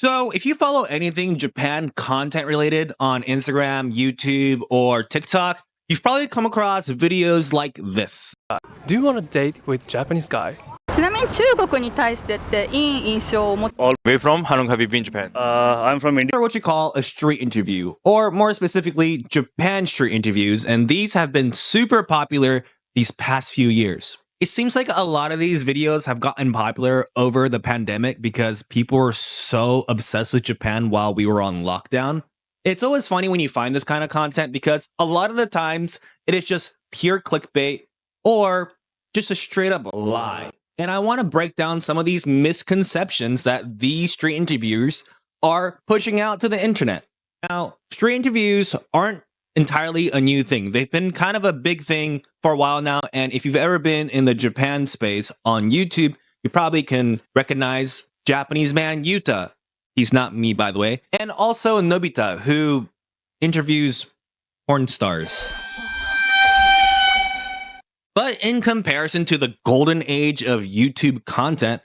So, if you follow anything Japan content related on Instagram, YouTube, or TikTok, you've probably come across videos like this. Do you want to date with Japanese guy? ちなみに中国に対してっていい印象を持って Where are you from? How long have you been in Japan? I'm from India. Or what you call a street interview, or more specifically, Japan street interviews, and these have been super popular these past few years. It seems like a lot of these videos have gotten popular over the pandemic because people were so obsessed with Japan while we were on lockdown. It's always funny when you find this kind of content because a lot of the times it is just pure clickbait or just a straight up lie. And I want to break down some of these misconceptions that these street interviewers are pushing out to the internet. Now, street interviews aren't entirely a new thing. They've been kind of a big thing for a while now. And if you've ever been in the Japan space on YouTube, you probably can recognize Japanese man Yuta. He's not me, by the way. And also Nobita, who interviews porn stars. But in comparison to the golden age of YouTube content,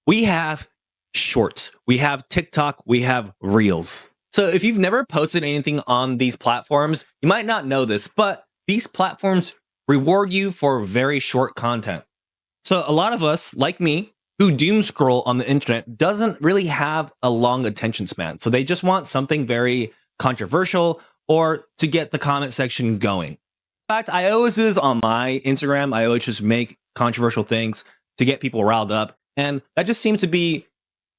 we have shorts, we have TikTok, we have Reels. So if you've never posted anything on these platforms, you might not know this, but these platforms reward you for very short content. So a lot of us, like me, who doom scroll on the internet, doesn't really have a long attention span. So they just want something very controversial or to get the comment section going. In fact, I always do this on my Instagram. I always just make controversial things to get people riled up. And that just seems to be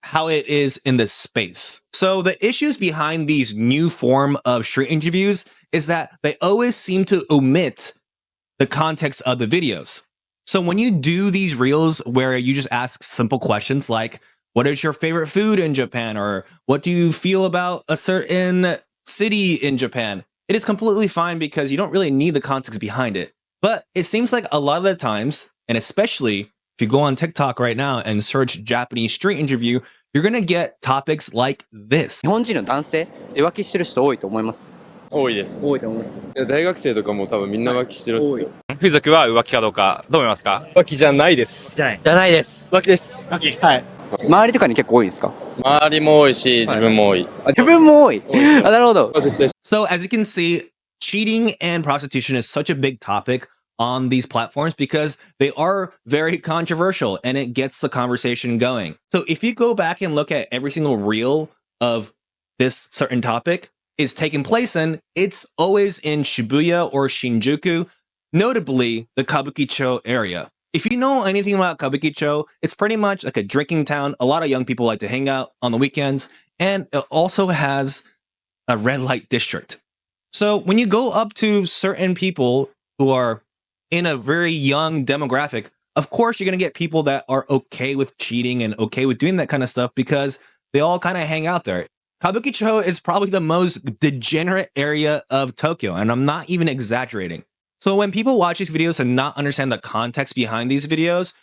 how it is in this space. So the issues behind these new form of street interviews is that they always seem to omit the context of the videos. So when you do these reels where you just ask simple questions like, what is your favorite food in Japan? Or what do you feel about a certain city in Japan? It is completely fine because you don't really need the context behind it. But it seems like a lot of the times, and especially if you go on TikTok right now and search Japanese street interview, you're going to get topics like this. 日本人の男性浮気してる人多いと思います。多いです。多いと思います。大学生とかも多分みんな浮気してるっすよ。風俗は浮気かどうかどう思いますか？浮気じゃないです。じゃないです。浮気です。はい。周りとかに結構多いんですか？周りも多いし、自分も多い。自分も多い。あ、なるほど。絶対 So as you can see, cheating and prostitution is such a big topic on these platforms because they are very controversial and it gets the conversation going. So if you go back and look at every single reel of this certain topic is taking place in, it's always in Shibuya or Shinjuku, notably the Kabukicho area. If you know anything about Kabukicho, it's pretty much like a drinking town. A lot of young people like to hang out on the weekends, and it also has a red light district. So when you go up to certain people who are in a very young demographic, of course, you're going to get people that are okay with cheating and okay with doing that kind of stuff because they all kind of hang out there. Kabukicho is probably the most degenerate area of Tokyo, and I'm not even exaggerating. So when people watch these videos and not understand the context behind these videos,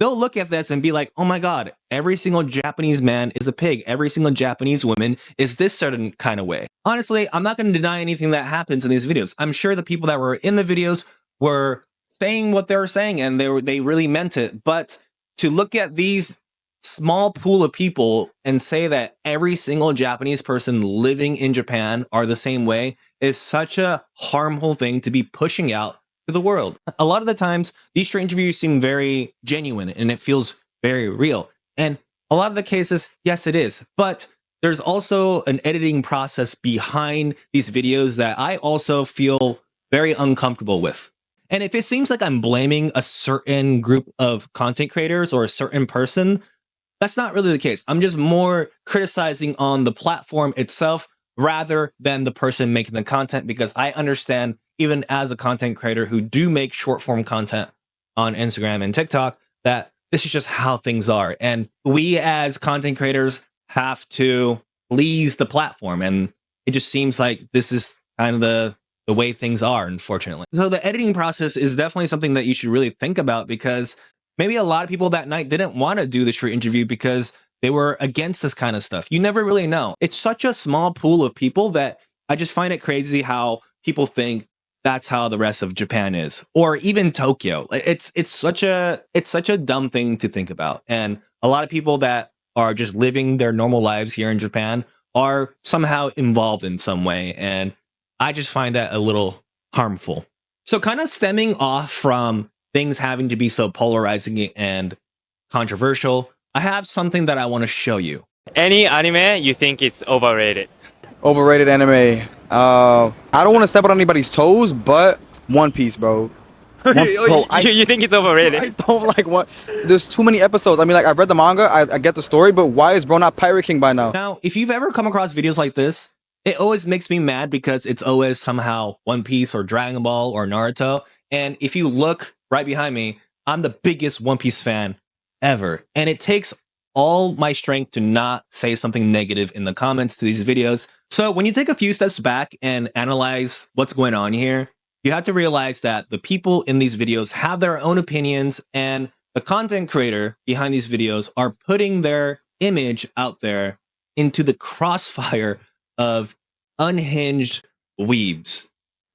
they'll look at this and be like, oh my God, every single Japanese man is a pig. Every single Japanese woman is this certain kind of way. Honestly, I'm not going to deny anything that happens in these videos. I'm sure the people that were in the videos were saying what they were saying and they really meant it. But to look at these small pool of people and say that every single Japanese person living in Japan are the same way is such a harmful thing to be pushing out to the world. A lot of the times, these street interviews seem very genuine and it feels very real. And a lot of the cases, yes, it is. But there's also an editing process behind these videos that I also feel very uncomfortable with. And if it seems like I'm blaming a certain group of content creators or a certain person, that's not really the case. I'm just more criticizing on the platform itself rather than the person making the content because I understand, even as a content creator who do make short form content on Instagram and TikTok, that this is just how things are. And we as content creators have to please the platform. And it just seems like this is kind of the way things are, unfortunately. So the editing process is definitely something that you should really think about because maybe a lot of people that night didn't want to do the street interview because they were against this kind of stuff. You never really know. It's such a small pool of people that I just find it crazy how people think that's how the rest of Japan is, or even Tokyo. It's such a dumb thing to think about. And a lot of people that are just living their normal lives here in Japan are somehow involved in some way. And I just find that a little harmful. So, kind of stemming off from things having to be so polarizing and controversial, I have something that I want to show you. Any anime you think it's overrated? Overrated anime. I don't want to step on anybody's toes, but One Piece, bro. You think it's overrated? I don't like one. There's too many episodes. I mean, like, I've read the manga, I get the story, but why is bro not Pirate King by now? Now, if you've ever come across videos like this, it always makes me mad because it's always somehow One Piece or Dragon Ball or Naruto. And if you look right behind me, I'm the biggest One Piece fan ever. And it takes all my strength to not say something negative in the comments to these videos. So when you take a few steps back and analyze what's going on here, you have to realize that the people in these videos have their own opinions, and the content creator behind these videos are putting their image out there into the crossfire of unhinged weebs.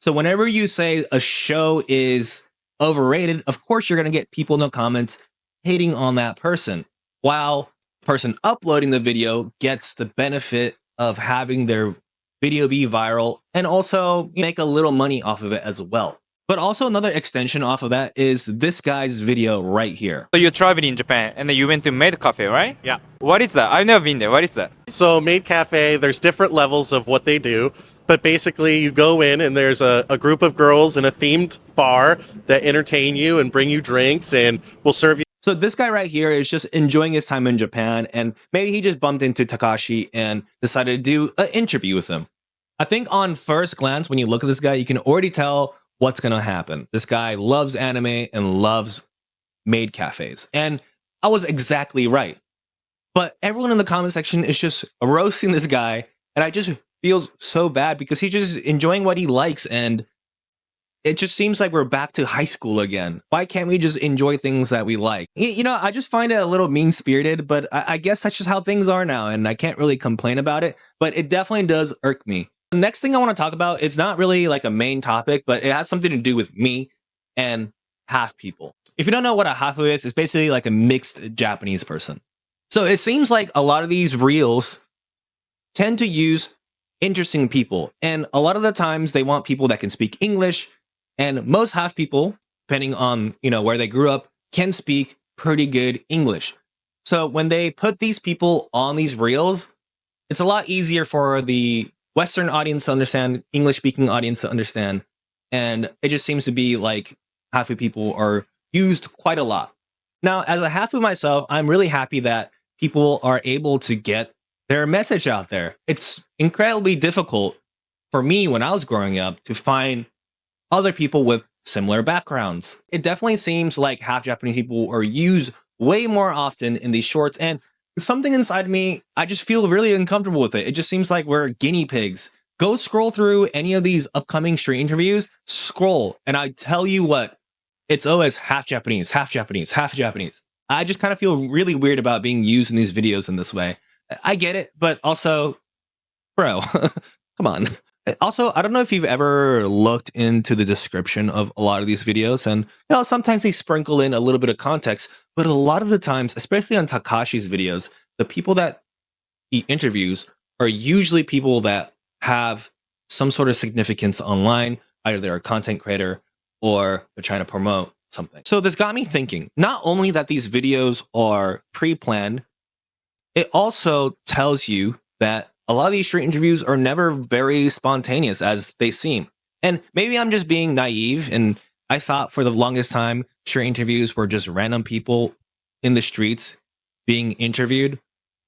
So whenever you say a show is overrated, of course you're going to get people in the comments hating on that person, while the person uploading the video gets the benefit of having their video be viral and also make a little money off of it as well. But also another extension off of that is this guy's video right here. So you're traveling in Japan and then you went to Maid Cafe, right? Yeah. What is that? I've never been there. What is that? So Maid Cafe, there's different levels of what they do, but basically you go in and there's a group of girls in a themed bar that entertain you and bring you drinks and will serve you. So this guy right here is just enjoying his time in Japan, and maybe he just bumped into Takashi and decided to do an interview with him. I think on first glance, when you look at this guy, you can already tell what's going to happen. This guy loves anime and loves maid cafes. And I was exactly right. But everyone in the comment section is just roasting this guy, and I just feel so bad because he's just enjoying what he likes, and it just seems like we're back to high school again. Why can't we just enjoy things that we like? You know, I just find it a little mean-spirited, but I guess that's just how things are now, and I can't really complain about it, but it definitely does irk me. The next thing I want to talk about is not really like a main topic, but it has something to do with me and half people. If you don't know what a hafu is, it's basically like a mixed Japanese person. So it seems like a lot of these reels tend to use interesting people, and a lot of the times they want people that can speak English. And most half people, depending on, where they grew up, can speak pretty good English. So when they put these people on these reels, it's a lot easier for the Western audience to understand, English-speaking audience to understand. And it just seems to be like half of people are used quite a lot. Now, as a half of myself, I'm really happy that people are able to get their message out there. It's incredibly difficult for me when I was growing up to find other people with similar backgrounds. It definitely seems like half Japanese people are used way more often in these shorts, and something inside me, I just feel really uncomfortable with it. It just seems like we're guinea pigs. Go scroll through any of these upcoming street interviews, scroll, and I tell you what, it's always half Japanese, half Japanese, half Japanese. I just kind of feel really weird about being used in these videos in this way. I get it, but also, bro, come on. Also, I don't know if you've ever looked into the description of a lot of these videos, and sometimes they sprinkle in a little bit of context, but a lot of the times, especially on Takashi's videos, the people that he interviews are usually people that have some sort of significance online. Either they're a content creator or they're trying to promote something. So this got me thinking, not only that these videos are pre-planned, it also tells you that a lot of these street interviews are never very spontaneous as they seem. And maybe I'm just being naive, and I thought for the longest time street interviews were just random people in the streets being interviewed.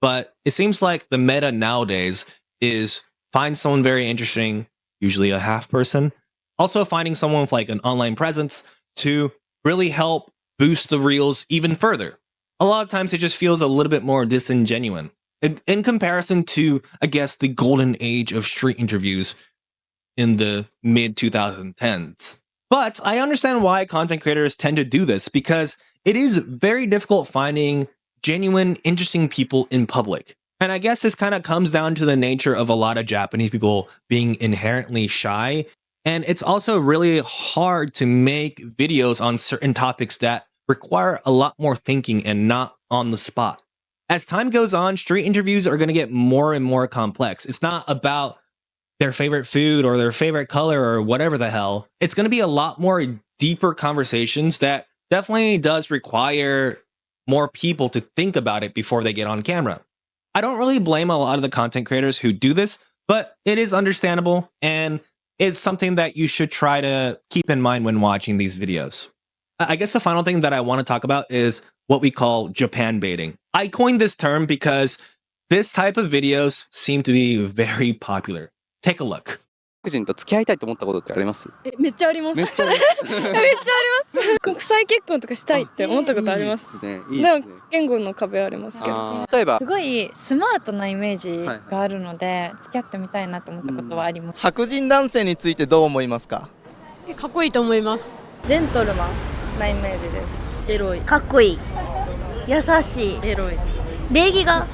But it seems like the meta nowadays is find someone very interesting, usually a half person, also finding someone with like an online presence to really help boost the reels even further. A lot of times it just feels a little bit more disingenuous in comparison to, I guess, the golden age of street interviews in the mid 2010s. But I understand why content creators tend to do this, because it is very difficult finding genuine, interesting people in public. And I guess this kind of comes down to the nature of a lot of Japanese people being inherently shy. And it's also really hard to make videos on certain topics that require a lot more thinking and not on the spot. As time goes on, street interviews are going to get more and more complex. It's not about their favorite food or their favorite color or whatever the hell. It's going to be a lot more deeper conversations that definitely does require more people to think about it before they get on camera. I don't really blame a lot of the content creators who do this, but it is understandable and it's something that you should try to keep in mind when watching these videos. I guess the final thing that I want to talk about is what we call Japan baiting. I coined this term because this type of videos seem to be very popular. Take a look. 外国人と付き合いたいと思ったことってあります？めっちゃあります。めっちゃありめっちゃあります。国際結婚とかしたいって思ったことあります。ね、いいですね。でも言語の壁はありますけど。例えばすごいスマートなイメージがあるので、付き合ってみたいなと思ったことはあります。白人男性についてどう思いますか？かっこいいと思います。ジェントルマンなイメージです。エロい。かっこいい。優しい。エロい。礼儀が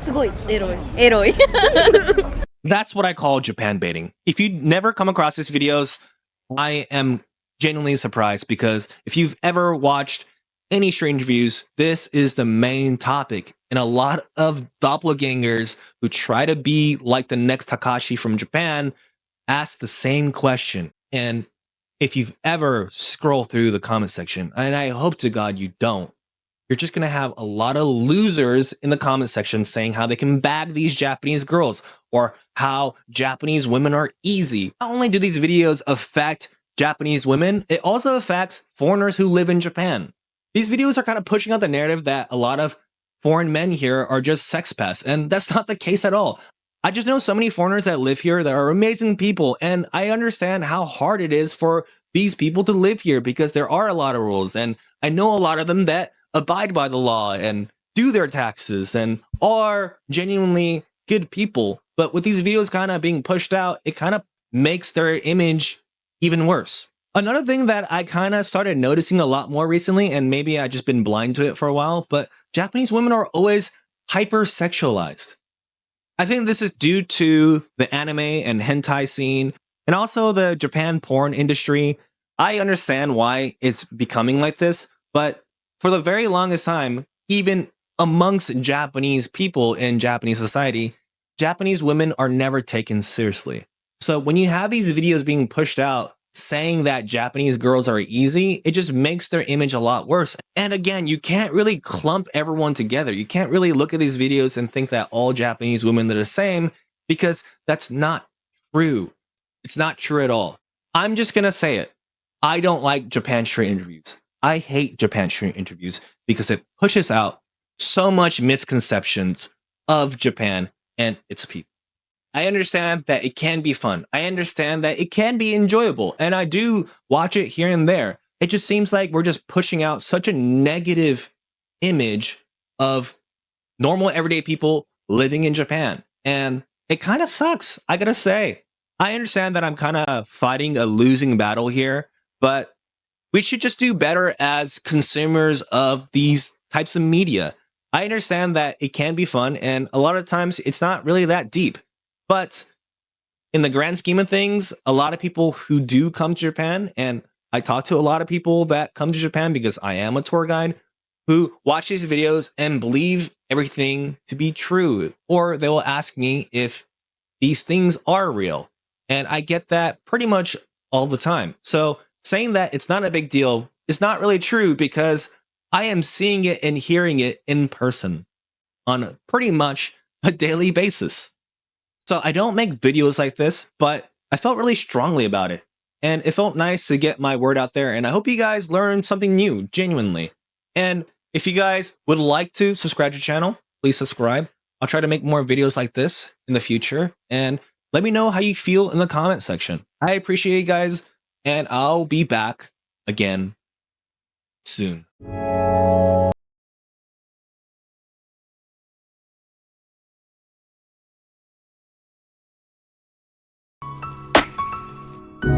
すごい。エロい。エロい。That's what I call Japan baiting. If you never come across these videos, I am genuinely surprised because if you've ever watched any street interviews, this is the main topic. And a lot of doppelgangers who try to be like the next Takashi from Japan ask the same question. And if you've ever scrolled through the comment section, and I hope to God you don't, you're just going to have a lot of losers in the comment section saying how they can bag these Japanese girls or how Japanese women are easy. Not only do these videos affect Japanese women, it also affects foreigners who live in Japan. These videos are kind of pushing out the narrative that a lot of foreign men here are just sex pests, and that's not the case at all. I just know so many foreigners that live here that are amazing people, and I understand how hard it is for these people to live here because there are a lot of rules, and I know a lot of them that abide by the law and do their taxes and are genuinely good people. But with these videos kind of being pushed out, it kind of makes their image even worse. Another thing that I kind of started noticing a lot more recently, and maybe I've just been blind to it for a while, but Japanese women are always hypersexualized. I think this is due to the anime and hentai scene and also the Japan porn industry. I understand why it's becoming like this, but for the very longest time, even amongst Japanese people in Japanese society, Japanese women are never taken seriously. So when you have these videos being pushed out saying that Japanese girls are easy, it just makes their image a lot worse. And again, you can't really clump everyone together. You can't really look at these videos and think that all Japanese women are the same because that's not true. It's not true at all. I'm just going to say it. I don't like Japan street interviews. I hate Japan street interviews because it pushes out so much misconceptions of Japan and its people. I understand that it can be fun. I understand that it can be enjoyable. And I do watch it here and there. It just seems like we're just pushing out such a negative image of normal everyday people living in Japan. And it kind of sucks, I gotta say. I understand that I'm kind of fighting a losing battle here, but we should just do better as consumers of these types of media. I understand that it can be fun, and a lot of times it's not really that deep. But in the grand scheme of things, a lot of people who do come to Japan, and I talk to a lot of people that come to Japan because I am a tour guide, who watch these videos and believe everything to be true. Or they will ask me if these things are real. And I get that pretty much all the time. So saying that it's not a big deal is not really true because I am seeing it and hearing it in person on pretty much a daily basis. So I don't make videos like this, but I felt really strongly about it. And it felt nice to get my word out there. And I hope you guys learned something new, genuinely. And if you guys would like to subscribe to the channel, please subscribe. I'll try to make more videos like this in the future. And let me know how you feel in the comment section. I appreciate you guys. And I'll be back again soon.